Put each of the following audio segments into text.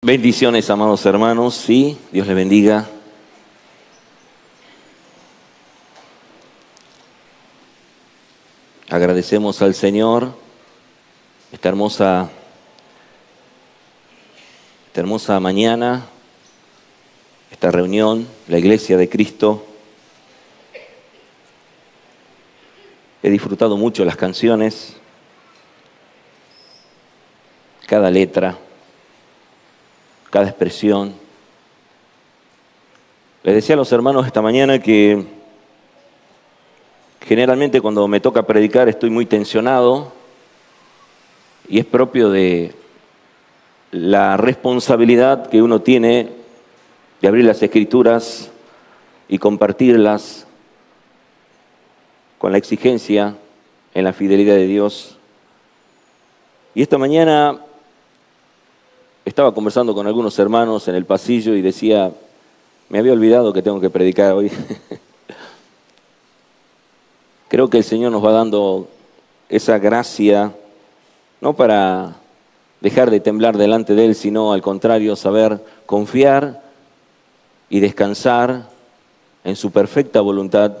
Bendiciones, amados hermanos, sí, Dios les bendiga. Agradecemos al Señor esta hermosa mañana, esta reunión, la Iglesia de Cristo. He disfrutado mucho las canciones, cada letra, cada expresión. Les decía a los hermanos esta mañana que generalmente cuando me toca predicar estoy muy tensionado y es propio de la responsabilidad que uno tiene de abrir las Escrituras y compartirlas con la exigencia en la fidelidad de Dios. Y esta mañana estaba conversando con algunos hermanos en el pasillo y decía, me había olvidado que tengo que predicar hoy. Creo que el Señor nos va dando esa gracia, no para dejar de temblar delante de Él, sino al contrario, saber confiar y descansar en su perfecta voluntad,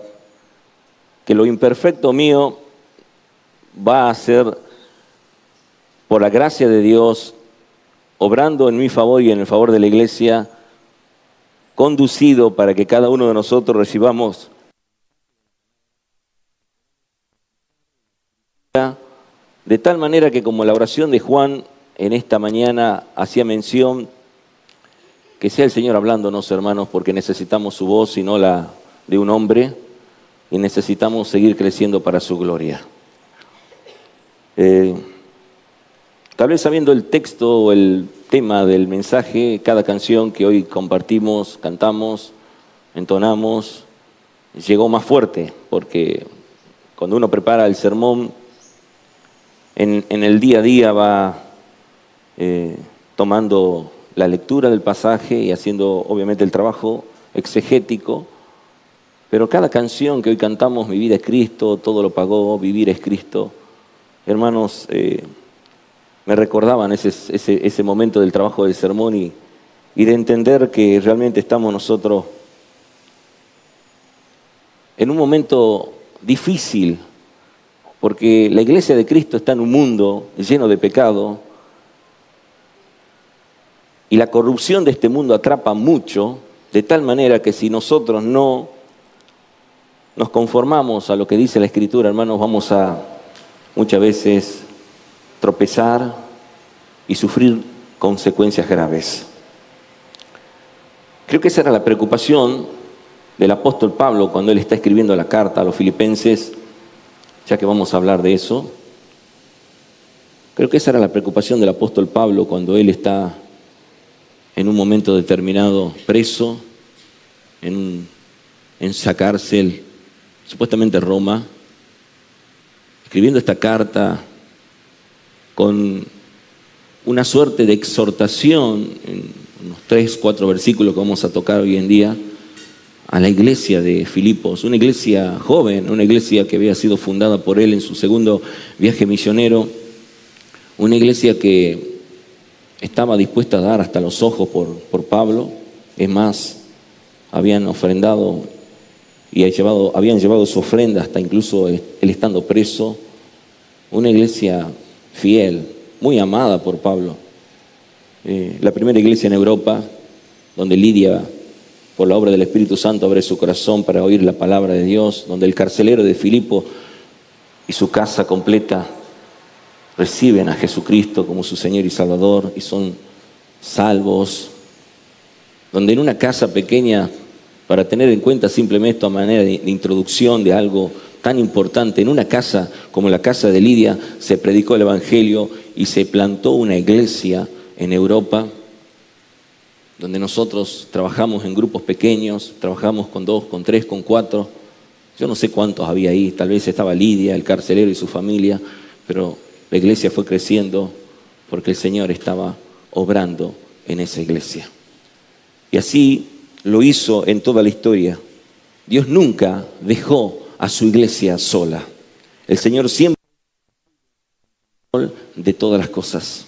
que lo imperfecto mío va a ser, por la gracia de Dios, obrando en mi favor y en el favor de la Iglesia, conducido para que cada uno de nosotros recibamos de tal manera que, como la oración de Juan en esta mañana hacía mención, que sea el Señor hablándonos, hermanos, porque necesitamos su voz y no la de un hombre, y necesitamos seguir creciendo para su gloria. Tal vez sabiendo el texto o el tema del mensaje, cada canción que hoy compartimos, cantamos, entonamos, llegó más fuerte, porque cuando uno prepara el sermón, en el día a día va tomando la lectura del pasaje y haciendo obviamente el trabajo exegético, pero cada canción que hoy cantamos, Mi vida es Cristo, todo lo pagó, vivir es Cristo, hermanos, me recordaban ese momento del trabajo del sermón y de entender que realmente estamos nosotros en un momento difícil, porque la Iglesia de Cristo está en un mundo lleno de pecado y la corrupción de este mundo atrapa mucho, de tal manera que si nosotros no nos conformamos a lo que dice la Escritura, hermanos, vamos a muchas veces tropezar y sufrir consecuencias graves. Creo que esa era la preocupación del apóstol Pablo cuando él está escribiendo la carta a los filipenses, ya que vamos a hablar de eso. Creo que esa era la preocupación del apóstol Pablo cuando él está en un momento determinado preso, en esa cárcel, supuestamente Roma, escribiendo esta carta con una suerte de exhortación, en unos 3, 4 versículos que vamos a tocar hoy en día, a la iglesia de Filipos, una iglesia joven, una iglesia que había sido fundada por él en su segundo viaje misionero, una iglesia que estaba dispuesta a dar hasta los ojos por Pablo. Es más, habían ofrendado y habían llevado su ofrenda hasta incluso él estando preso. Una iglesia fiel, muy amada por Pablo. La primera iglesia en Europa, donde Lidia, por la obra del Espíritu Santo, abre su corazón para oír la palabra de Dios, donde el carcelero de Filipo y su casa completa reciben a Jesucristo como su Señor y Salvador y son salvos, donde en una casa pequeña, para tener en cuenta simplemente a manera de introducción de algo tan importante, en una casa como la casa de Lidia se predicó el Evangelio y se plantó una iglesia en Europa, donde nosotros trabajamos en grupos pequeños, trabajamos con 2, con 3, con 4, Yo no sé cuántos había ahí, tal vez estaba Lidia, el carcelero y su familia, pero la iglesia fue creciendo porque el Señor estaba obrando en esa iglesia. Y así lo hizo en toda la historia. Dios nunca dejó a su iglesia sola. El Señor siempre de todas las cosas.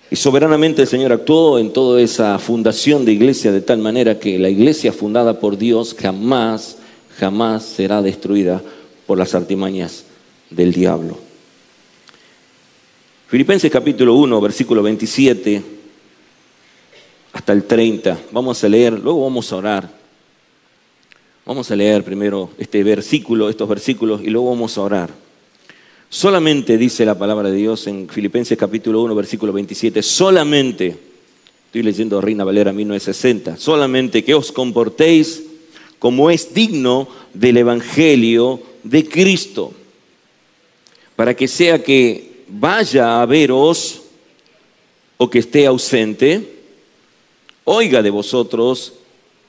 Y soberanamente el Señor actuó en toda esa fundación de iglesia de tal manera que la iglesia fundada por Dios jamás será destruida por las artimañas del diablo. Filipenses capítulo 1, versículo 27 hasta el 30. Vamos a leer, luego vamos a orar. Vamos a leer primero estos versículos y luego vamos a orar. Solamente dice la palabra de Dios en Filipenses capítulo 1, versículo 27, solamente, estoy leyendo Reina Valera 1960, solamente que os comportéis como es digno del Evangelio de Cristo, para que sea que vaya a veros o que esté ausente, oiga de vosotros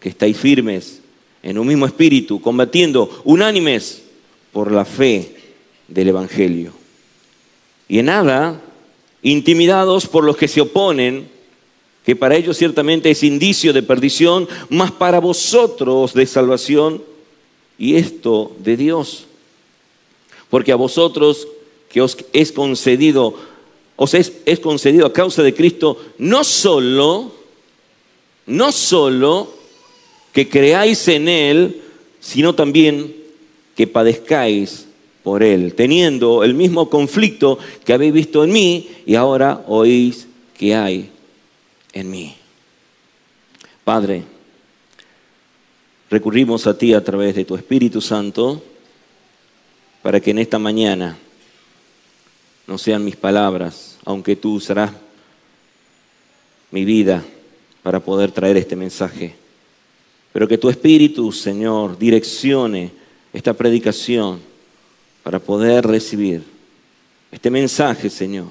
que estáis firmes en un mismo espíritu, combatiendo unánimes por la fe del Evangelio. Y en nada, intimidados por los que se oponen, que para ellos ciertamente es indicio de perdición, mas para vosotros de salvación, y esto de Dios. Porque a vosotros que os es concedido a causa de Cristo, no solo que creáis en Él, sino también que padezcáis por Él, teniendo el mismo conflicto que habéis visto en mí y ahora oís que hay en mí. Padre, recurrimos a ti a través de tu Espíritu Santo para que en esta mañana no sean mis palabras, aunque tú usarás mi vida para poder traer este mensaje, pero que tu Espíritu, Señor, direccione esta predicación para poder recibir este mensaje, Señor,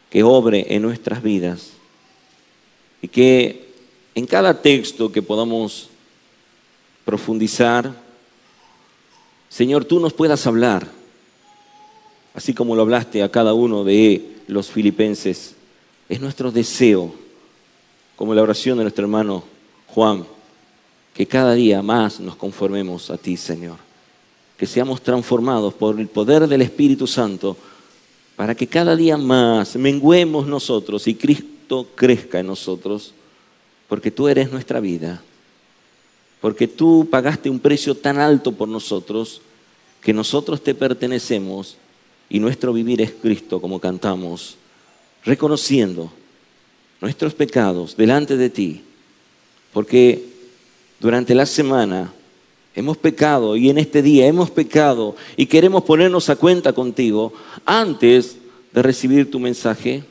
que obre en nuestras vidas y que en cada texto que podamos profundizar, Señor, tú nos puedas hablar, así como lo hablaste a cada uno de los filipenses. Es nuestro deseo, como la oración de nuestro hermano Juan, que cada día más nos conformemos a ti, Señor. Que seamos transformados por el poder del Espíritu Santo para que cada día más menguemos nosotros y Cristo crezca en nosotros, porque tú eres nuestra vida, porque tú pagaste un precio tan alto por nosotros que nosotros te pertenecemos y nuestro vivir es Cristo, como cantamos, reconociendo nuestros pecados delante de ti, porque durante la semana hemos pecado y en este día hemos pecado y queremos ponernos a cuenta contigo antes de recibir tu mensaje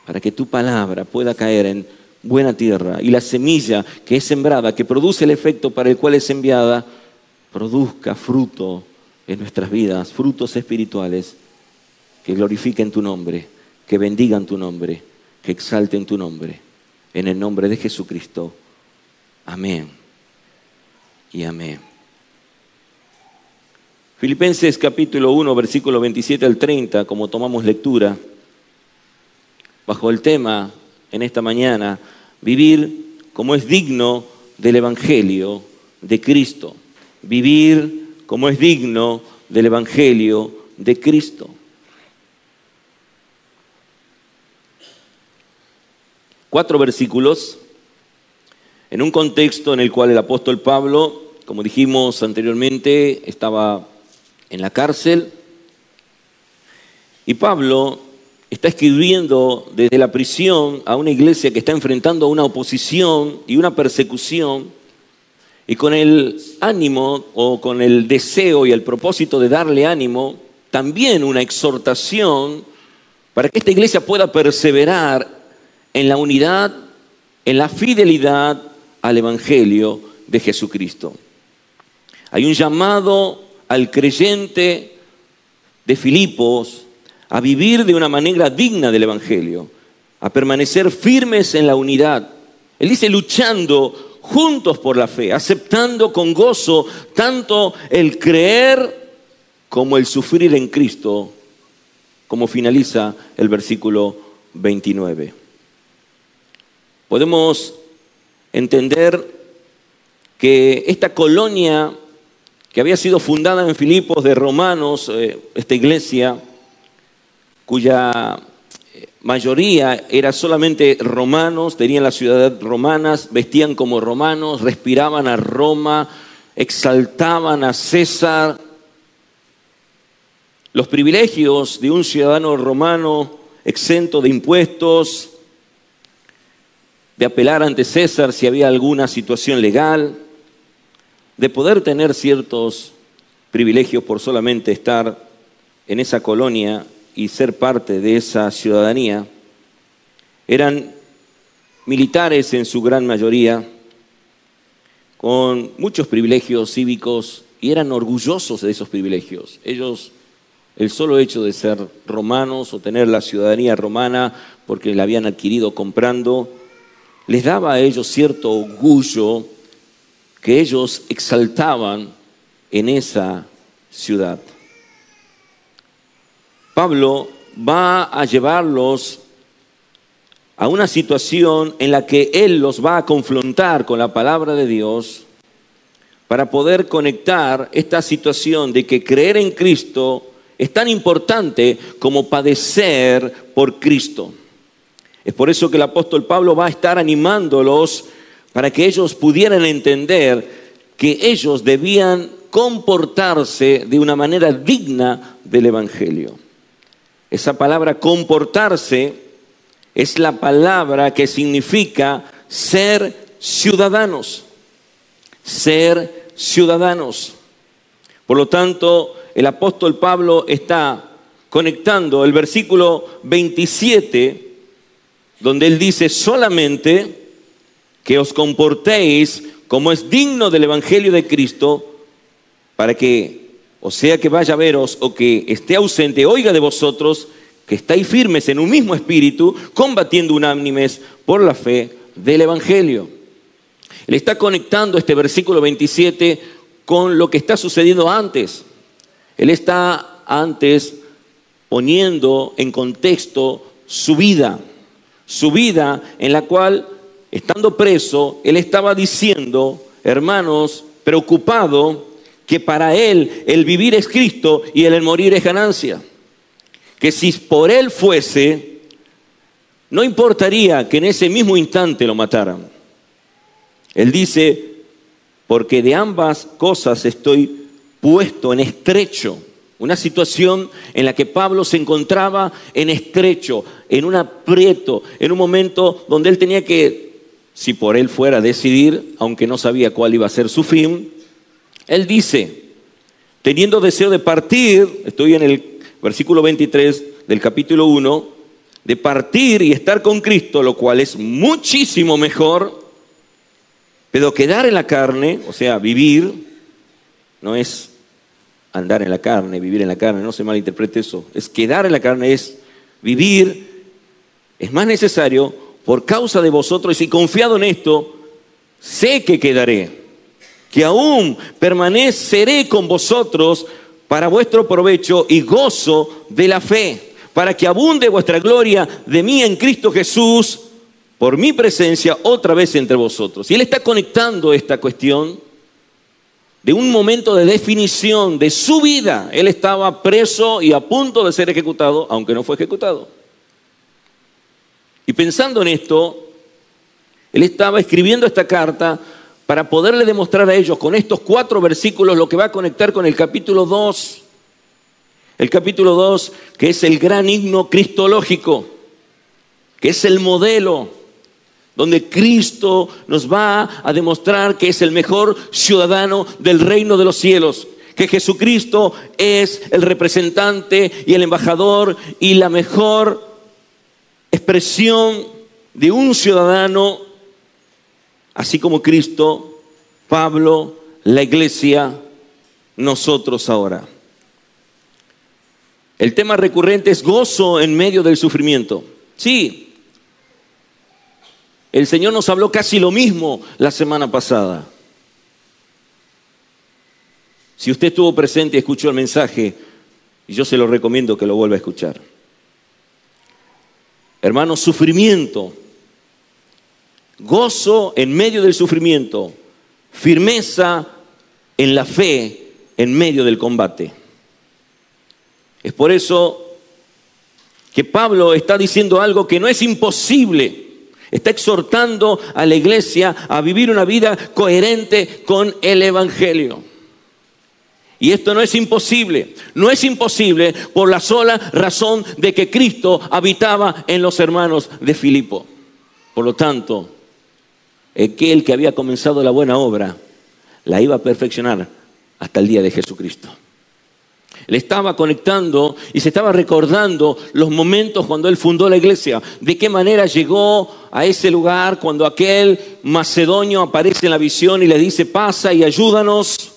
para que tu palabra pueda caer en buena tierra y la semilla que es sembrada, que produce el efecto para el cual es enviada, produzca fruto en nuestras vidas, frutos espirituales que glorifiquen tu nombre, que bendigan tu nombre, que exalten tu nombre. En el nombre de Jesucristo. Amén y amén. Filipenses capítulo 1, versículo 27 al 30, como tomamos lectura, bajo el tema en esta mañana, vivir como es digno del Evangelio de Cristo. Vivir como es digno del Evangelio de Cristo. 4 versículos, en un contexto en el cual el apóstol Pablo, como dijimos anteriormente, estaba en la cárcel. Y Pablo está escribiendo desde la prisión a una iglesia que está enfrentando una oposición y una persecución, y con el ánimo o con el deseo y el propósito de darle ánimo, también una exhortación para que esta iglesia pueda perseverar en la unidad, en la fidelidad al Evangelio de Jesucristo. Hay un llamado al creyente de Filipos a vivir de una manera digna del Evangelio, a permanecer firmes en la unidad. Él dice luchando juntos por la fe, aceptando con gozo tanto el creer como el sufrir en Cristo, como finaliza el versículo 29. Podemos entender que esta colonia que había sido fundada en Filipos de romanos, esta iglesia, cuya mayoría era solamente romanos, tenían la ciudad romanas, vestían como romanos, respiraban a Roma, exaltaban a César. Los privilegios de un ciudadano romano exento de impuestos, de apelar ante César si había alguna situación legal, de poder tener ciertos privilegios por solamente estar en esa colonia y ser parte de esa ciudadanía. Eran militares en su gran mayoría, con muchos privilegios cívicos, y eran orgullosos de esos privilegios. Ellos, el solo hecho de ser romanos o tener la ciudadanía romana porque la habían adquirido comprando, les daba a ellos cierto orgullo que ellos exaltaban en esa ciudad. Pablo va a llevarlos a una situación en la que él los va a confrontar con la palabra de Dios para poder conectar esta situación de que creer en Cristo es tan importante como padecer por Cristo. Es por eso que el apóstol Pablo va a estar animándolos para que ellos pudieran entender que ellos debían comportarse de una manera digna del Evangelio. Esa palabra comportarse es la palabra que significa ser ciudadanos. Ser ciudadanos. Por lo tanto, el apóstol Pablo está conectando el versículo 27, donde él dice solamente que os comportéis como es digno del Evangelio de Cristo, para que, o sea que vaya a veros o que esté ausente, oiga de vosotros que estáis firmes en un mismo espíritu, combatiendo unánimes por la fe del Evangelio. Él está conectando este versículo 27 con lo que está sucediendo antes. Él está antes poniendo en contexto su vida en la cual, estando preso, él estaba diciendo, hermanos, preocupado, que para él el vivir es Cristo y el morir es ganancia. Que si por él fuese, no importaría que en ese mismo instante lo mataran. Él dice, porque de ambas cosas estoy puesto en estrecho. Una situación en la que Pablo se encontraba en estrecho, en un aprieto, en un momento donde él tenía que, si por él fuera, decidir, aunque no sabía cuál iba a ser su fin. Él dice, teniendo deseo de partir, estoy en el versículo 23 del capítulo 1, de partir y estar con Cristo, lo cual es muchísimo mejor, pero quedar en la carne, o sea, vivir, no es andar en la carne, vivir en la carne, no se malinterprete eso, es quedar en la carne, es vivir, es más necesario por causa de vosotros, y confiado en esto, sé que quedaré, que aún permaneceré con vosotros para vuestro provecho y gozo de la fe, para que abunde vuestra gloria de mí en Cristo Jesús, por mi presencia otra vez entre vosotros. Y él está conectando esta cuestión de un momento de definición de su vida. Él estaba preso y a punto de ser ejecutado, aunque no fue ejecutado. Y pensando en esto, él estaba escribiendo esta carta para poderle demostrar a ellos con estos 4 versículos lo que va a conectar con el capítulo 2. El capítulo 2, que es el gran himno cristológico, que es el modelo, donde Cristo nos va a demostrar que es el mejor ciudadano del reino de los cielos, que Jesucristo es el representante y el embajador y la mejor expresión de un ciudadano, así como Cristo, Pablo, la iglesia, nosotros ahora. El tema recurrente es gozo en medio del sufrimiento. Sí, El Señor nos habló casi lo mismo la semana pasada. Si usted estuvo presente y escuchó el mensaje, yo se lo recomiendo que lo vuelva a escuchar. Hermanos, sufrimiento, gozo en medio del sufrimiento, firmeza en la fe en medio del combate. Es por eso que Pablo está diciendo algo que no es imposible. Está exhortando a la iglesia a vivir una vida coherente con el Evangelio. Y esto no es imposible. No es imposible por la sola razón de que Cristo habitaba en los hermanos de Filipo. Por lo tanto, aquel que había comenzado la buena obra la iba a perfeccionar hasta el día de Jesucristo. Él estaba conectando y se estaba recordando los momentos cuando él fundó la iglesia. De qué manera llegó a ese lugar cuando aquel macedonio aparece en la visión y le dice: pasa y ayúdanos.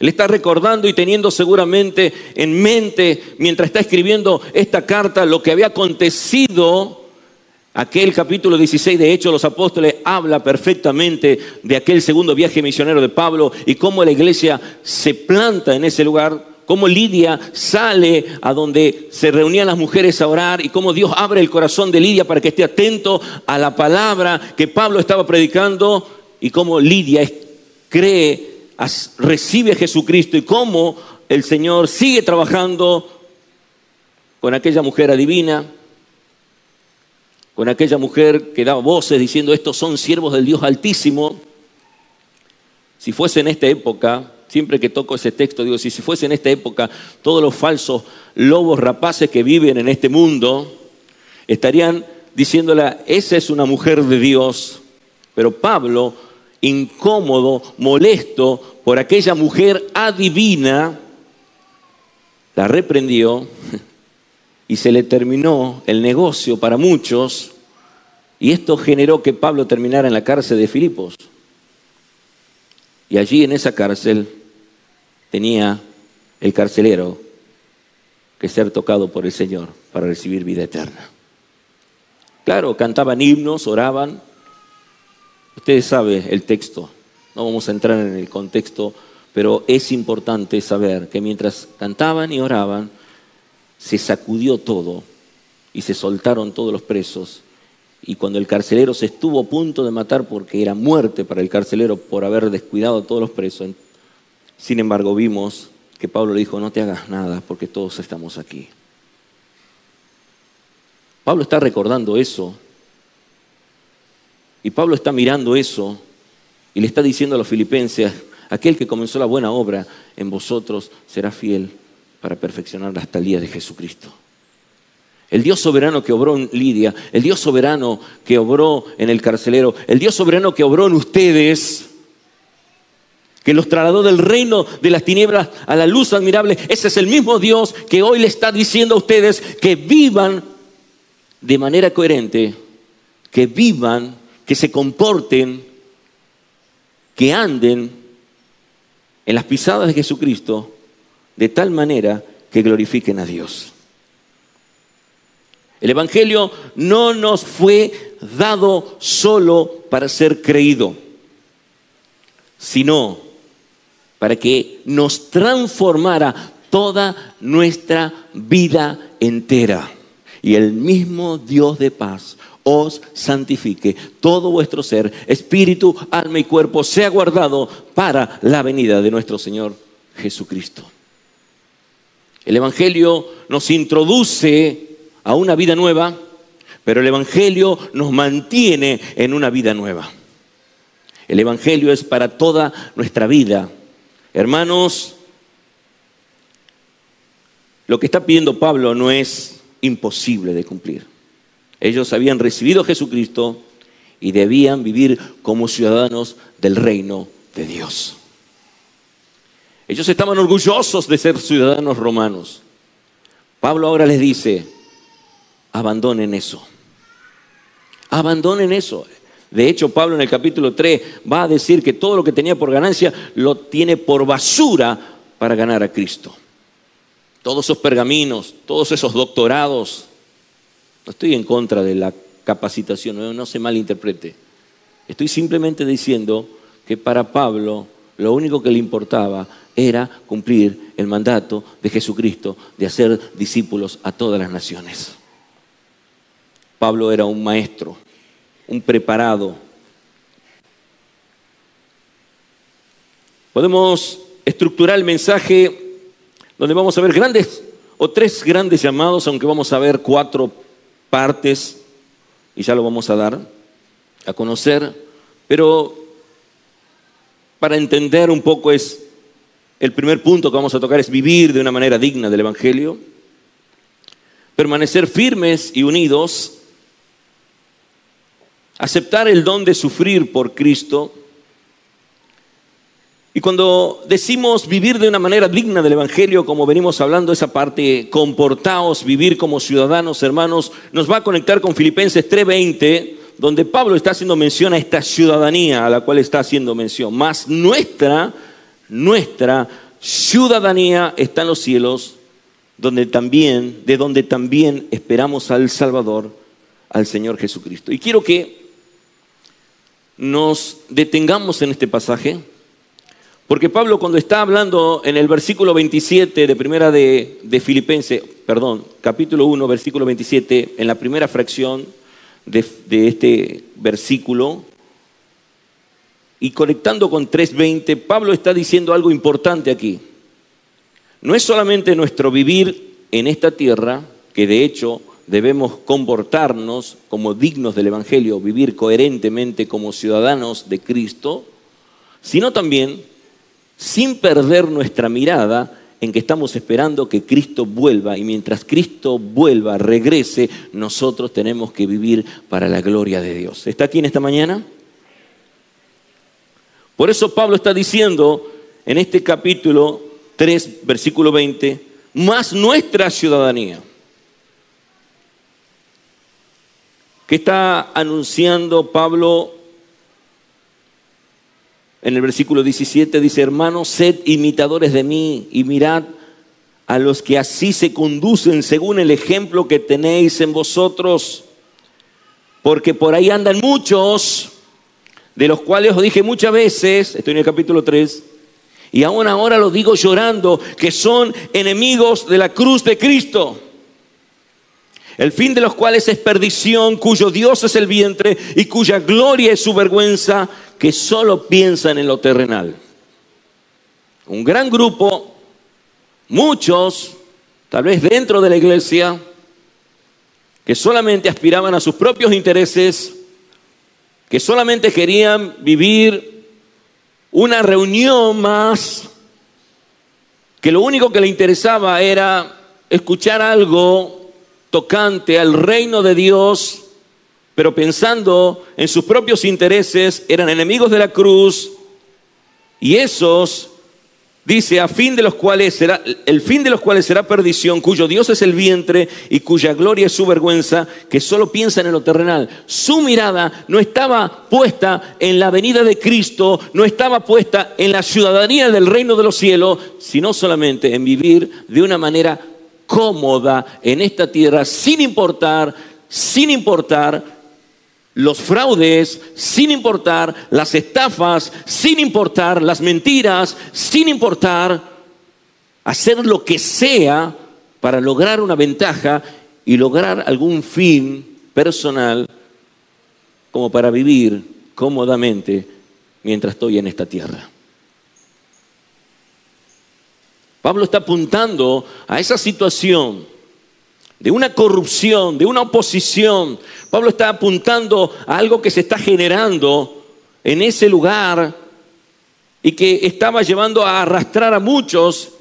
Él está recordando y teniendo seguramente en mente, mientras está escribiendo esta carta, lo que había acontecido. Aquel capítulo 16 de Hechos de los Apóstoles habla perfectamente de aquel segundo viaje misionero de Pablo y cómo la iglesia se planta en ese lugar, cómo Lidia sale a donde se reunían las mujeres a orar y cómo Dios abre el corazón de Lidia para que esté atento a la palabra que Pablo estaba predicando y cómo Lidia cree, recibe a Jesucristo y cómo el Señor sigue trabajando con aquella mujer adivina, con aquella mujer que daba voces diciendo: estos son siervos del Dios Altísimo. Si fuese en esta época, siempre que toco ese texto digo, si fuese en esta época, todos los falsos lobos rapaces que viven en este mundo estarían diciéndole: esa es una mujer de Dios. Pero Pablo, incómodo, molesto por aquella mujer adivina, la reprendió y se le terminó el negocio para muchos, y esto generó que Pablo terminara en la cárcel de Filipos. Y allí en esa cárcel tenía el carcelero que ser tocado por el Señor para recibir vida eterna. Claro, cantaban himnos, oraban. Ustedes saben el texto, no vamos a entrar en el contexto, pero es importante saber que mientras cantaban y oraban, se sacudió todo y se soltaron todos los presos. Y cuando el carcelero se estuvo a punto de matar, porque era muerte para el carcelero por haber descuidado a todos los presos, sin embargo vimos que Pablo le dijo: no te hagas nada porque todos estamos aquí. Pablo está recordando eso y Pablo está mirando eso y le está diciendo a los filipenses: aquel que comenzó la buena obra en vosotros será fiel para perfeccionarla hasta el día de Jesucristo. El Dios soberano que obró en Lidia, el Dios soberano que obró en el carcelero, el Dios soberano que obró en ustedes, que los trasladó del reino de las tinieblas a la luz admirable, ese es el mismo Dios que hoy le está diciendo a ustedes que vivan de manera coherente, que vivan, que se comporten, que anden en las pisadas de Jesucristo, de tal manera que glorifiquen a Dios. El Evangelio no nos fue dado solo para ser creído, sino para que nos transformara toda nuestra vida entera. Y el mismo Dios de paz os santifique todo vuestro ser, espíritu, alma y cuerpo, sea guardado para la venida de nuestro Señor Jesucristo. El Evangelio nos introduce a una vida nueva, pero el Evangelio nos mantiene en una vida nueva. El Evangelio es para toda nuestra vida. Hermanos, lo que está pidiendo Pablo no es imposible de cumplir. Ellos habían recibido a Jesucristo y debían vivir como ciudadanos del reino de Dios. Ellos estaban orgullosos de ser ciudadanos romanos. Pablo ahora les dice: abandonen eso. Abandonen eso. De hecho, Pablo en el capítulo 3 va a decir que todo lo que tenía por ganancia lo tiene por basura para ganar a Cristo. Todos esos pergaminos, todos esos doctorados. No estoy en contra de la capacitación, no se malinterprete. Estoy simplemente diciendo que para Pablo lo único que le importaba era cumplir el mandato de Jesucristo de hacer discípulos a todas las naciones. Pablo era un maestro, un preparado. Podemos estructurar el mensaje donde vamos a ver tres grandes llamados, aunque vamos a ver 4 partes y ya lo vamos a dar a conocer, pero para entender un poco el primer punto que vamos a tocar es vivir de una manera digna del Evangelio, permanecer firmes y unidos, aceptar el don de sufrir por Cristo. Y cuando decimos vivir de una manera digna del Evangelio, como venimos hablando, esa parte, comportaos, vivir como ciudadanos, hermanos, nos va a conectar con Filipenses 3:20, donde Pablo está haciendo mención a esta ciudadanía a la cual está haciendo mención. Mas nuestra ciudadanía está en los cielos, de donde también esperamos al Salvador, al Señor Jesucristo. Y quiero que nos detengamos en este pasaje, porque Pablo, cuando está hablando en el versículo 27 de primera de Filipenses, capítulo 1, versículo 27, en la primera fracción de este versículo, y conectando con 3:20, Pablo está diciendo algo importante aquí. No es solamente nuestro vivir en esta tierra, que de hecho debemos comportarnos como dignos del Evangelio, vivir coherentemente como ciudadanos de Cristo, sino también sin perder nuestra mirada en que estamos esperando que Cristo vuelva, y mientras Cristo vuelva, regrese, nosotros tenemos que vivir para la gloria de Dios. ¿Está aquí en esta mañana? Por eso Pablo está diciendo en este capítulo 3, versículo 20, más nuestra ciudadanía. ¿Qué está anunciando Pablo? En el versículo 17 dice: hermanos, sed imitadores de mí y mirad a los que así se conducen según el ejemplo que tenéis en vosotros. Porque por ahí andan muchos, de los cuales os dije muchas veces, estoy en el capítulo 3, y aún ahora lo digo llorando, que son enemigos de la cruz de Cristo, el fin de los cuales es perdición, cuyo Dios es el vientre y cuya gloria es su vergüenza, que solo piensan en lo terrenal. Un gran grupo, muchos, tal vez dentro de la iglesia, que solamente aspiraban a sus propios intereses, que solamente querían vivir una reunión más, que lo único que le interesaba era escuchar algo tocante al reino de Dios, pero pensando en sus propios intereses, eran enemigos de la cruz, y esos, dice, el fin de los cuales será perdición, cuyo Dios es el vientre y cuya gloria es su vergüenza, que solo piensan en lo terrenal. Su mirada no estaba puesta en la venida de Cristo, no estaba puesta en la ciudadanía del reino de los cielos, sino solamente en vivir de una manera cómoda en esta tierra, sin importar los fraudes, sin importar las estafas, sin importar las mentiras, sin importar hacer lo que sea para lograr una ventaja y lograr algún fin personal, como para vivir cómodamente mientras estoy en esta tierra. Pablo está apuntando a esa situación de una corrupción, de una oposición. Pablo está apuntando a algo que se está generando en ese lugar y que estaba llevando a arrastrar a muchos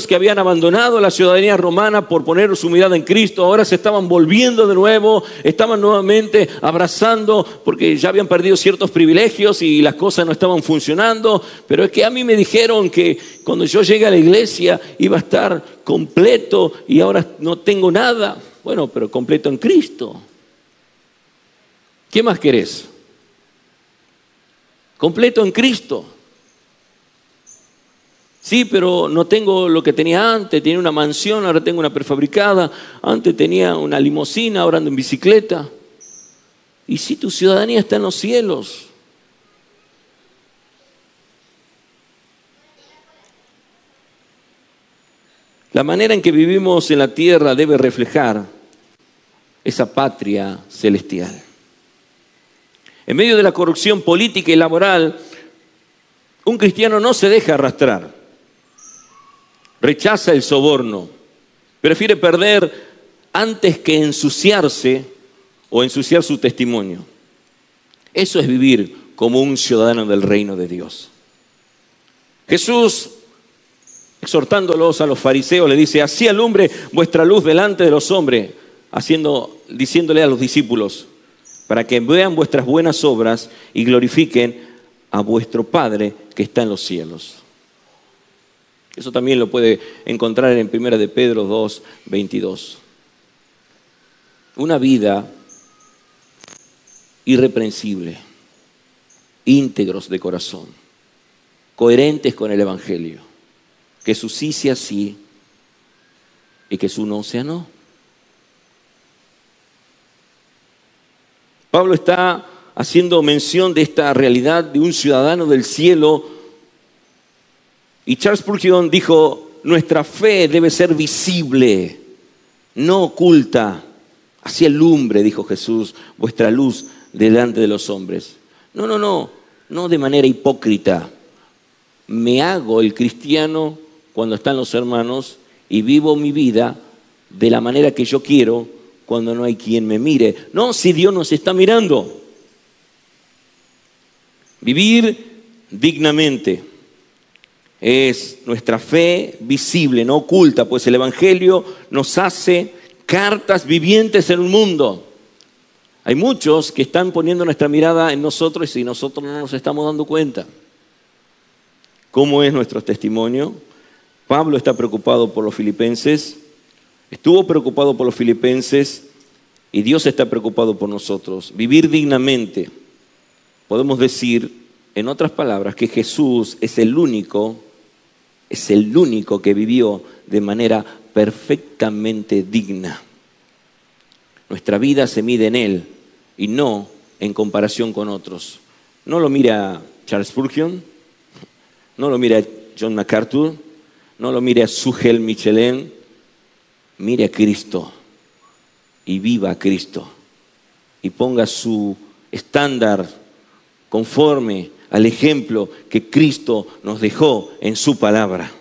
que habían abandonado la ciudadanía romana por poner su mirada en Cristo. Ahora se estaban volviendo de nuevo, estaban nuevamente abrazando porque ya habían perdido ciertos privilegios y las cosas no estaban funcionando. Pero es que a mí me dijeron que cuando yo llegue a la iglesia iba a estar completo y ahora no tengo nada. Bueno, pero completo en Cristo. ¿Qué más querés? Completo en Cristo. Sí, pero no tengo lo que tenía antes. Tenía una mansión, ahora tengo una prefabricada. Antes tenía una limusina, ahora ando en bicicleta. ¿Y si tu ciudadanía está en los cielos? La manera en que vivimos en la tierra debe reflejar esa patria celestial. En medio de la corrupción política y laboral, un cristiano no se deja arrastrar. Rechaza el soborno. Prefiere perder antes que ensuciarse o ensuciar su testimonio. Eso es vivir como un ciudadano del reino de Dios. Jesús, exhortándolos a los fariseos, le dice: así alumbre vuestra luz delante de los hombres, diciéndole a los discípulos, para que vean vuestras buenas obras y glorifiquen a vuestro Padre que está en los cielos. Eso también lo puede encontrar en 1 de Pedro 2, 22. Una vida irreprensible, íntegros de corazón, coherentes con el Evangelio. Que su sí sea sí y que su no sea no. Pablo está haciendo mención de esta realidad de un ciudadano del cielo. Y Charles Spurgeon dijo: nuestra fe debe ser visible, no oculta. Así alumbre, dijo Jesús, vuestra luz delante de los hombres. No de manera hipócrita. Me hago el cristiano cuando están los hermanos y vivo mi vida de la manera que yo quiero cuando no hay quien me mire. No, si Dios nos está mirando. Vivir dignamente es nuestra fe visible, no oculta, pues el Evangelio nos hace cartas vivientes en un mundo. Hay muchos que están poniendo nuestra mirada en nosotros y nosotros no nos estamos dando cuenta. ¿Cómo es nuestro testimonio? Pablo está preocupado por los filipenses, estuvo preocupado por los filipenses y Dios está preocupado por nosotros. Vivir dignamente, podemos decir, en otras palabras, que Jesús es el único que vivió de manera perfectamente digna. Nuestra vida se mide en Él y no en comparación con otros. No lo mira Charles Spurgeon, no lo mira John MacArthur, no lo mire a Sugel Michelin, mire a Cristo y viva a Cristo y ponga su estándar conforme al ejemplo que Cristo nos dejó en su palabra.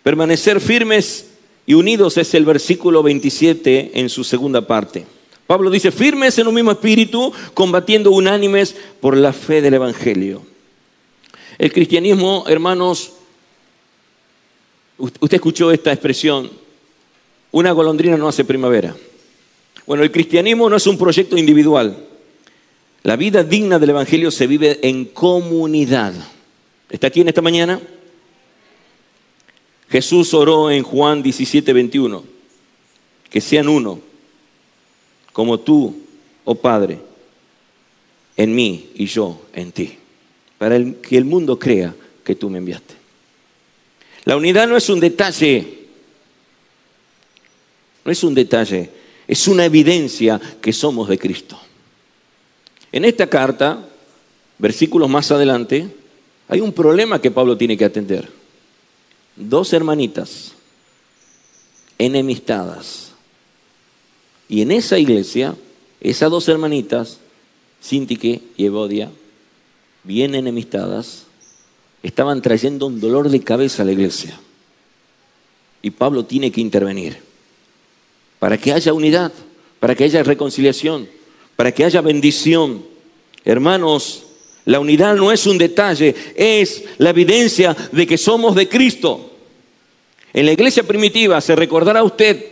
Permanecer firmes y unidos es el versículo 27 en su segunda parte. Pablo dice: firmes en un mismo espíritu, combatiendo unánimes por la fe del Evangelio. El cristianismo, hermanos, usted escuchó esta expresión: una golondrina no hace primavera. Bueno, el cristianismo no es un proyecto individual. La vida digna del Evangelio se vive en comunidad. ¿Está aquí en esta mañana? Jesús oró en Juan 17, 21, que sean uno, como tú, oh Padre, en mí y yo en ti, para que el mundo crea que tú me enviaste. La unidad no es un detalle, es una evidencia que somos de Cristo. En esta carta, versículos más adelante, hay un problema que Pablo tiene que atender. 2 hermanitas enemistadas. Y en esa iglesia, esas 2 hermanitas, Síntique y Evodia, bien enemistadas, estaban trayendo un dolor de cabeza a la iglesia. Y Pablo tiene que intervenir para que haya unidad, para que haya reconciliación, para que haya bendición. Hermanos, la unidad no es un detalle, es la evidencia de que somos de Cristo. En la iglesia primitiva, se recordará usted,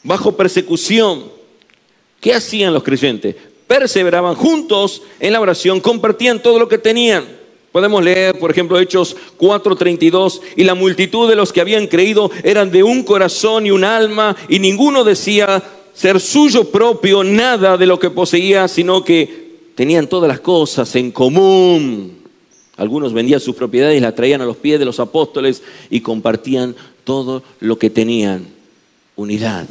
bajo persecución, ¿qué hacían los creyentes? Perseveraban juntos en la oración, compartían todo lo que tenían. Podemos leer, por ejemplo, Hechos 4:32, y la multitud de los que habían creído eran de un corazón y un alma, y ninguno decía ser suyo propio nada de lo que poseía, sino que tenían todas las cosas en común. Algunos vendían sus propiedades y las traían a los pies de los apóstoles y compartían todo lo que tenían: unidad.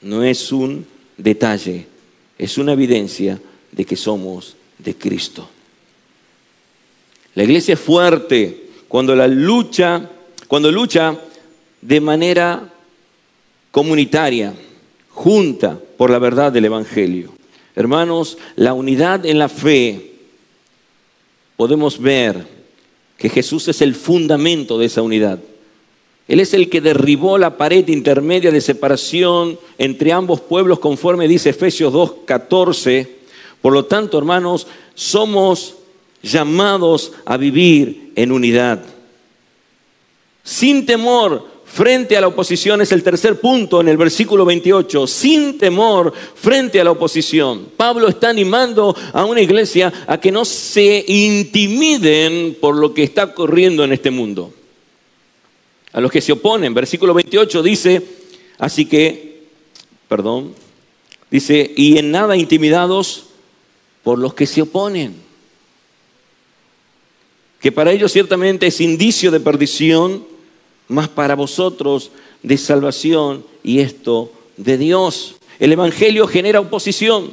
No es un detalle, es una evidencia de que somos de Cristo. La iglesia es fuerte cuando lucha de manera comunitaria, junta por la verdad del Evangelio. Hermanos, la unidad en la fe, podemos ver que Jesús es el fundamento de esa unidad. Él es el que derribó la pared intermedia de separación entre ambos pueblos, conforme dice Efesios 2:14. Por lo tanto, hermanos, somos llamados a vivir en unidad. Sin temor frente a la oposición es el tercer punto en el versículo 28. Sin temor frente a la oposición. Pablo está animando a una iglesia a que no se intimiden por lo que está ocurriendo en este mundo. A los que se oponen, versículo 28 dice, dice, y en nada intimidados por los que se oponen, que para ellos ciertamente es indicio de perdición, mas para vosotros de salvación, y esto de Dios. El Evangelio genera oposición.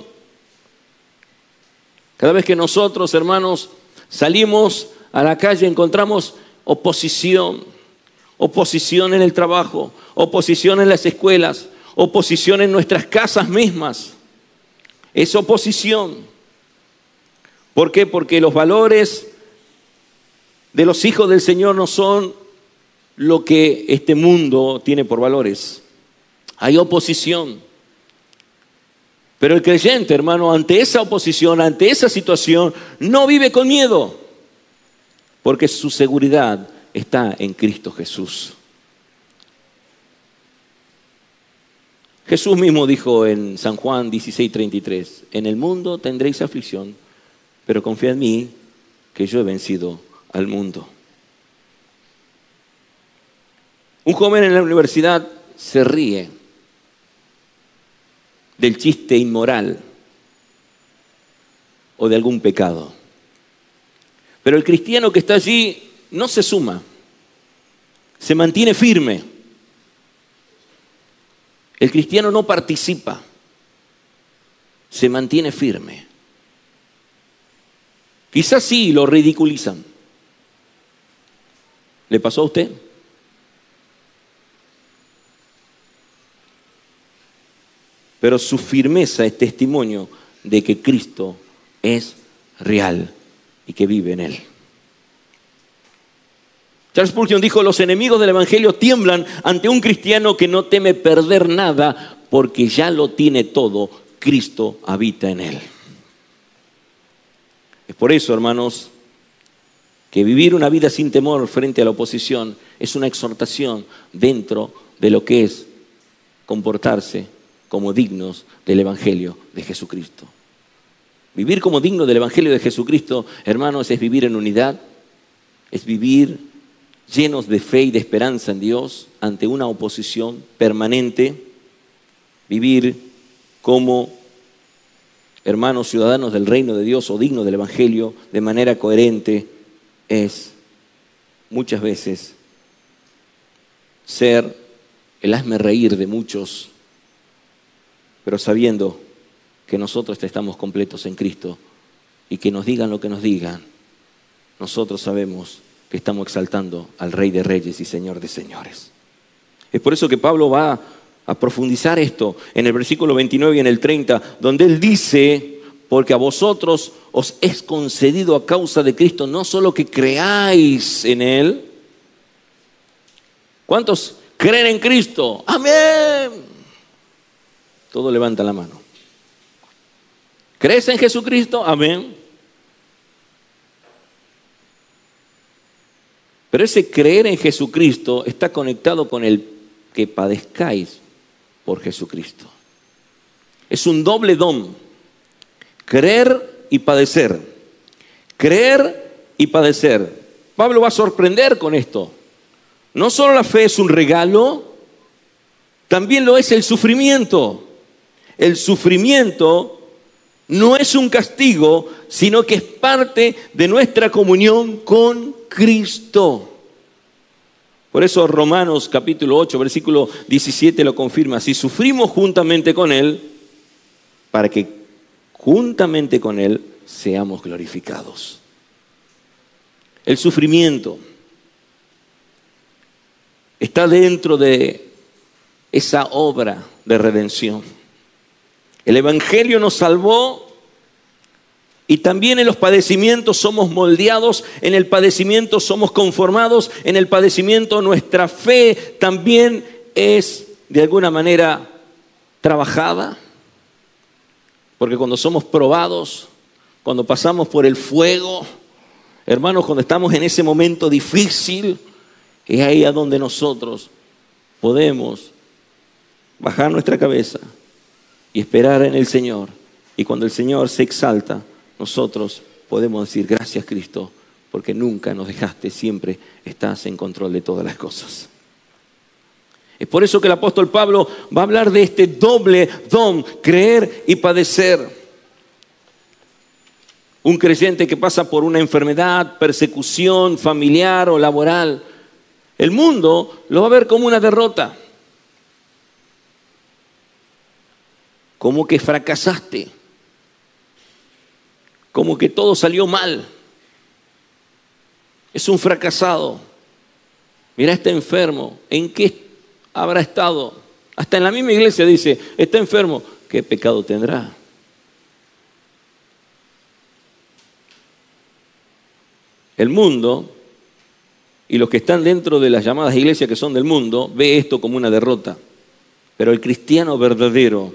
Cada vez que nosotros, hermanos, salimos a la calle, encontramos oposición. Oposición en el trabajo, oposición en las escuelas, oposición en nuestras casas mismas. Es oposición. ¿Por qué? Porque los valores de los hijos del Señor no son lo que este mundo tiene por valores. Hay oposición. Pero el creyente, hermano, ante esa oposición, ante esa situación, no vive con miedo, porque su seguridad está en Cristo Jesús. Jesús mismo dijo en San Juan 16:33, en el mundo tendréis aflicción, pero confiad en mí, que yo he vencido al mundo. Un joven en la universidad se ríe del chiste inmoral o de algún pecado. Pero el cristiano que está allí no se suma, se mantiene firme. El cristiano no participa, se mantiene firme. Quizás sí lo ridiculizan. ¿Le pasó a usted? Pero su firmeza es testimonio de que Cristo es real y que vive en Él. Charles Spurgeon dijo, los enemigos del Evangelio tiemblan ante un cristiano que no teme perder nada porque ya lo tiene todo, Cristo habita en él. Es por eso, hermanos, que vivir una vida sin temor frente a la oposición es una exhortación dentro de lo que es comportarse como dignos del Evangelio de Jesucristo. Vivir como digno del Evangelio de Jesucristo, hermanos, es vivir en unidad, es vivir llenos de fe y de esperanza en Dios ante una oposición permanente, vivir como hermanos ciudadanos del reino de Dios o dignos del Evangelio de manera coherente, es muchas veces ser el hazmerreír de muchos, pero sabiendo que nosotros estamos completos en Cristo y que nos digan lo que nos digan, nosotros sabemos que estamos exaltando al Rey de Reyes y Señor de Señores. Es por eso que Pablo va a profundizar esto en el versículo 29 y en el 30, donde él dice, porque a vosotros os es concedido a causa de Cristo, no solo que creáis en Él. ¿Cuántos creen en Cristo? ¡Amén! Todos levantan la mano. ¿Crees en Jesucristo? Amén. Pero ese creer en Jesucristo está conectado con el que padezcáis por Jesucristo. Es un doble don. Creer y padecer. Creer y padecer. Pablo va a sorprender con esto. No solo la fe es un regalo, también lo es el sufrimiento. El sufrimiento no es un castigo, sino que es parte de nuestra comunión con Cristo. Por eso Romanos capítulo 8, versículo 17 lo confirma. Si sufrimos juntamente con Él, para que juntamente con Él seamos glorificados. El sufrimiento está dentro de esa obra de redención. El Evangelio nos salvó y también en los padecimientos somos moldeados, en el padecimiento somos conformados, en el padecimiento nuestra fe también es de alguna manera trabajada. Porque cuando somos probados, cuando pasamos por el fuego, hermanos, cuando estamos en ese momento difícil, es ahí a donde nosotros podemos bajar nuestra cabeza y esperar en el Señor. Y cuando el Señor se exalta, nosotros podemos decir, gracias Cristo, porque nunca nos dejaste, siempre estás en control de todas las cosas. Es por eso que el apóstol Pablo va a hablar de este doble don, creer y padecer. Un creyente que pasa por una enfermedad, persecución familiar o laboral, el mundo lo va a ver como una derrota. Como que fracasaste. Como que todo salió mal. Es un fracasado. Mira, está enfermo. ¿En qué habrá estado? Hasta en la misma iglesia dice, está enfermo. ¿Qué pecado tendrá? El mundo y los que están dentro de las llamadas iglesias que son del mundo ve esto como una derrota. Pero el cristiano verdadero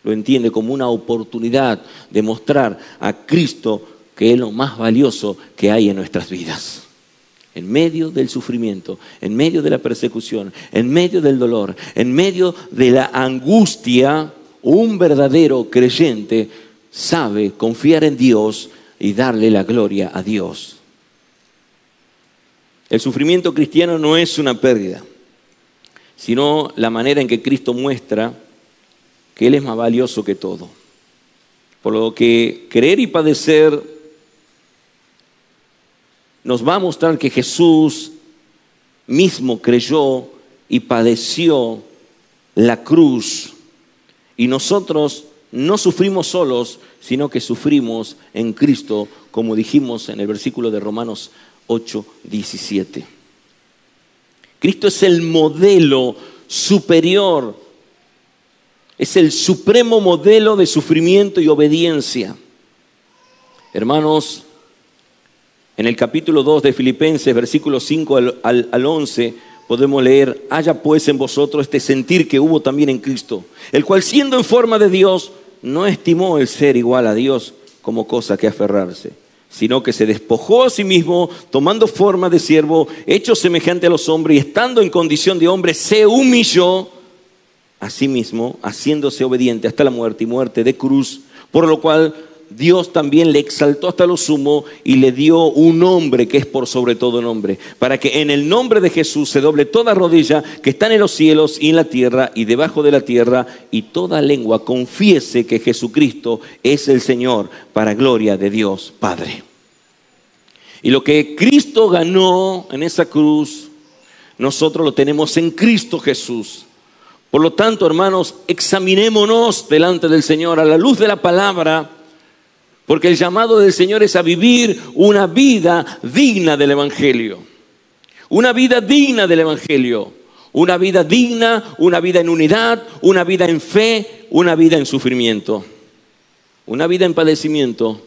lo entiende como una oportunidad de mostrar a Cristo que es lo más valioso que hay en nuestras vidas. En medio del sufrimiento, en medio de la persecución, en medio del dolor, en medio de la angustia, un verdadero creyente sabe confiar en Dios y darle la gloria a Dios. El sufrimiento cristiano no es una pérdida, sino la manera en que Cristo muestra que Él es más valioso que todo. Por lo que creer y padecer nos va a mostrar que Jesús mismo creyó y padeció la cruz. Y nosotros no sufrimos solos, sino que sufrimos en Cristo, como dijimos en el versículo de Romanos 8:17. Cristo es el modelo superior, es el supremo modelo de sufrimiento y obediencia. Hermanos, en el capítulo 2 de Filipenses, versículos 5 al 11, podemos leer, haya pues en vosotros este sentir que hubo también en Cristo, el cual siendo en forma de Dios, no estimó el ser igual a Dios como cosa que aferrarse, sino que se despojó a sí mismo, tomando forma de siervo, hecho semejante a los hombres, y estando en condición de hombre, se humilló a sí mismo, haciéndose obediente hasta la muerte y muerte de cruz, por lo cual Dios también le exaltó hasta lo sumo y le dio un nombre que es por sobre todo nombre, para que en el nombre de Jesús se doble toda rodilla que está en los cielos y en la tierra y debajo de la tierra, y toda lengua confiese que Jesucristo es el Señor, para gloria de Dios Padre. Y lo que Cristo ganó en esa cruz, nosotros lo tenemos en Cristo Jesús. Por lo tanto, hermanos, examinémonos delante del Señor a la luz de la palabra, porque el llamado del Señor es a vivir una vida digna del Evangelio. Una vida digna del Evangelio. Una vida digna, una vida en unidad, una vida en fe, una vida en sufrimiento. Una vida en padecimiento,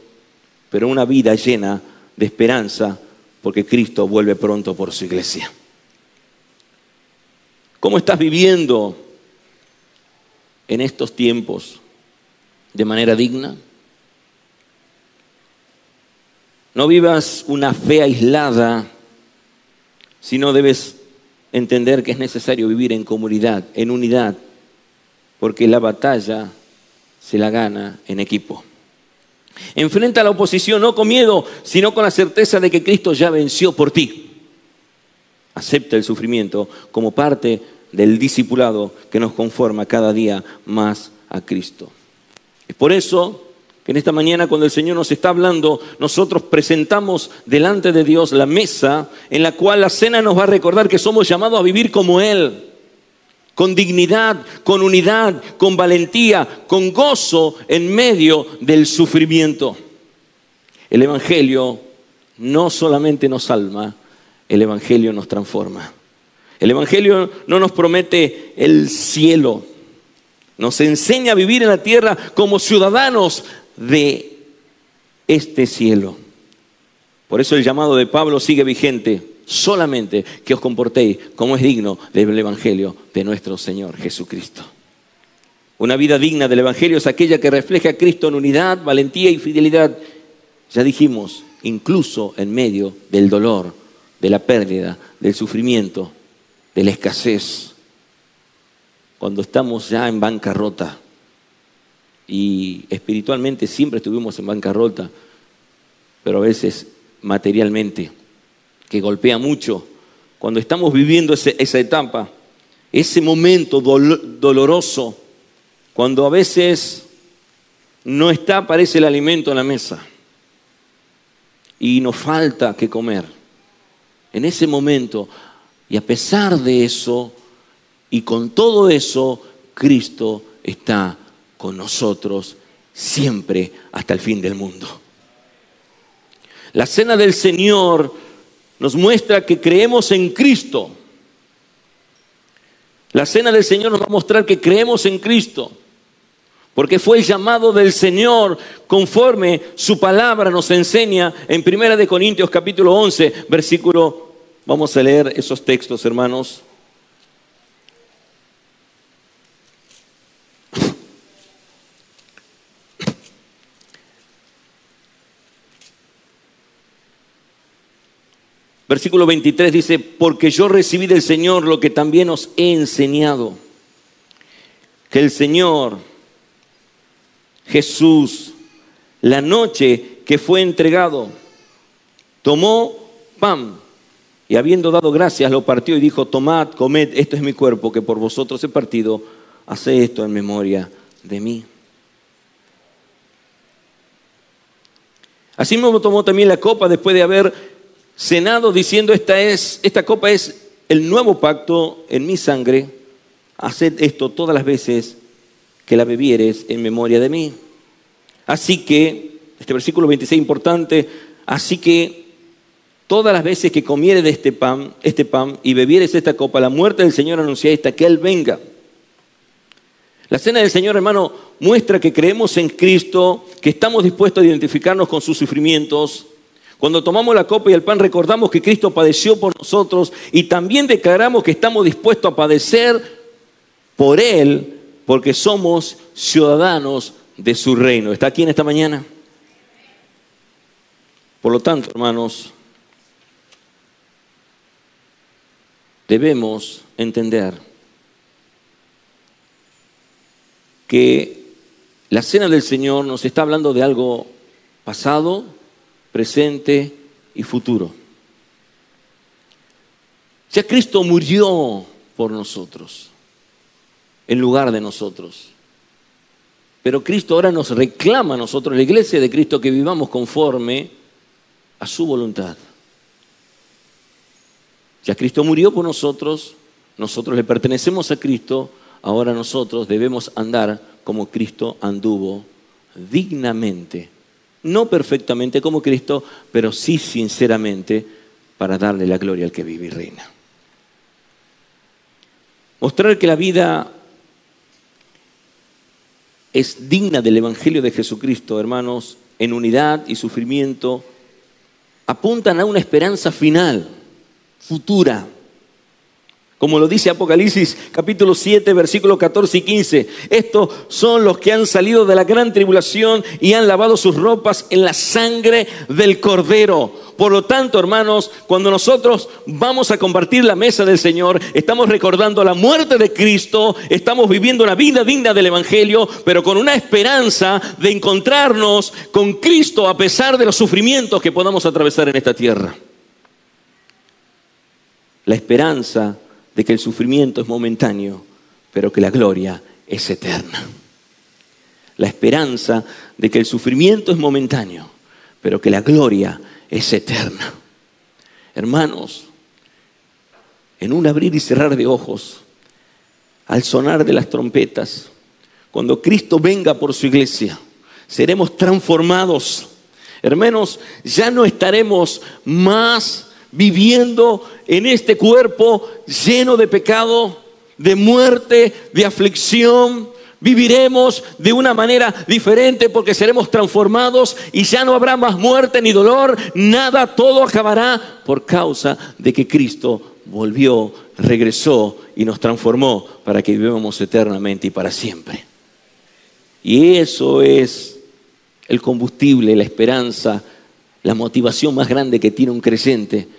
pero una vida llena de esperanza, porque Cristo vuelve pronto por su iglesia. ¿Cómo estás viviendo en estos tiempos? ¿De manera digna? No vivas una fe aislada, sino debes entender que es necesario vivir en comunidad, en unidad, porque la batalla se la gana en equipo. Enfrenta la oposición no con miedo, sino con la certeza de que Cristo ya venció por ti. Acepta el sufrimiento como parte del discipulado que nos conforma cada día más a Cristo. Es por eso Que en esta mañana, cuando el Señor nos está hablando, nosotros presentamos delante de Dios la mesa en la cual la cena nos va a recordar que somos llamados a vivir como Él, con dignidad, con unidad, con valentía, con gozo en medio del sufrimiento. El Evangelio no solamente nos salva, el Evangelio nos transforma. El Evangelio no nos promete el cielo, nos enseña a vivir en la tierra como ciudadanos de este cielo. Por eso el llamado de Pablo sigue vigente: solamente que os comportéis como es digno del Evangelio de nuestro Señor Jesucristo. Una vida digna del Evangelio es aquella que refleja a Cristo en unidad, valentía y fidelidad. Ya dijimos, incluso en medio del dolor, de la pérdida, del sufrimiento, de la escasez. Cuando estamos ya en bancarrota, y espiritualmente siempre estuvimos en bancarrota, pero a veces materialmente, que golpea mucho. Cuando estamos viviendo esa etapa, ese momento doloroso, cuando a veces no aparece el alimento en la mesa y nos falta que comer. En ese momento, y a pesar de eso, y con todo eso, Cristo está con nosotros siempre hasta el fin del mundo. La cena del Señor nos muestra que creemos en Cristo. La cena del Señor nos va a mostrar que creemos en Cristo, porque fue el llamado del Señor conforme su palabra nos enseña en 1 Corintios capítulo 11, versículo, vamos a leer esos textos, hermanos. Versículo 23 dice: porque yo recibí del Señor lo que también os he enseñado, que el Señor Jesús, la noche que fue entregado, tomó pan y habiendo dado gracias lo partió y dijo: tomad, comed, esto es mi cuerpo que por vosotros he partido, haced esto en memoria de mí. Asimismo tomó también la copa después de haber cenado, diciendo: esta copa es el nuevo pacto en mi sangre, haced esto todas las veces que la bebieres en memoria de mí. Así que, este versículo 26 importante, así que todas las veces que comieres de este pan y bebieres esta copa, la muerte del Señor anunciáis hasta que Él venga. La cena del Señor, hermano, muestra que creemos en Cristo, que estamos dispuestos a identificarnos con sus sufrimientos. Cuando tomamos la copa y el pan, recordamos que Cristo padeció por nosotros y también declaramos que estamos dispuestos a padecer por Él, porque somos ciudadanos de su reino. ¿Está aquí en esta mañana? Por lo tanto, hermanos, debemos entender que la cena del Señor nos está hablando de algo pasado, presente y futuro. Ya Cristo murió por nosotros, en lugar de nosotros. Pero Cristo ahora nos reclama a nosotros, la iglesia de Cristo, que vivamos conforme a su voluntad. Ya Cristo murió por nosotros, nosotros le pertenecemos a Cristo, ahora nosotros debemos andar como Cristo anduvo, dignamente. No perfectamente como Cristo, pero sí sinceramente, para darle la gloria al que vive y reina. Mostrar que la vida es digna del Evangelio de Jesucristo, hermanos, en unidad y sufrimiento, apuntan a una esperanza final, futura. Como lo dice Apocalipsis capítulo 7, versículos 14 y 15. Estos son los que han salido de la gran tribulación y han lavado sus ropas en la sangre del Cordero. Por lo tanto, hermanos, cuando nosotros vamos a compartir la mesa del Señor, estamos recordando la muerte de Cristo, estamos viviendo una vida digna del Evangelio, pero con una esperanza de encontrarnos con Cristo a pesar de los sufrimientos que podamos atravesar en esta tierra. La esperanza de que el sufrimiento es momentáneo, pero que la gloria es eterna. la esperanza de que el sufrimiento es momentáneo, pero que la gloria es eterna. Hermanos, en un abrir y cerrar de ojos, al sonar de las trompetas, cuando Cristo venga por su iglesia, seremos transformados. Hermanos, ya no estaremos más viviendo en este cuerpo lleno de pecado, de muerte, de aflicción. Viviremos de una manera diferente porque seremos transformados y ya no habrá más muerte ni dolor, nada, todo acabará por causa de que Cristo volvió, regresó y nos transformó para que vivamos eternamente y para siempre. Y eso es el combustible, la esperanza, la motivación más grande que tiene un creyente,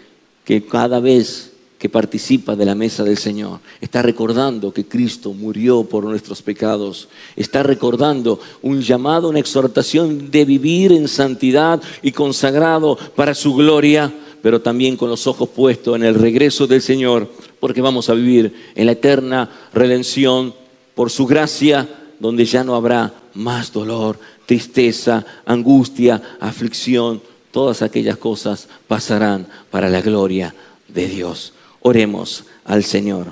que cada vez que participa de la mesa del Señor está recordando que Cristo murió por nuestros pecados, está recordando un llamado, una exhortación de vivir en santidad y consagrado para su gloria, pero también con los ojos puestos en el regreso del Señor, porque vamos a vivir en la eterna redención por su gracia, donde ya no habrá más dolor, tristeza, angustia, aflicción. Todas aquellas cosas pasarán para la gloria de Dios. Oremos al Señor.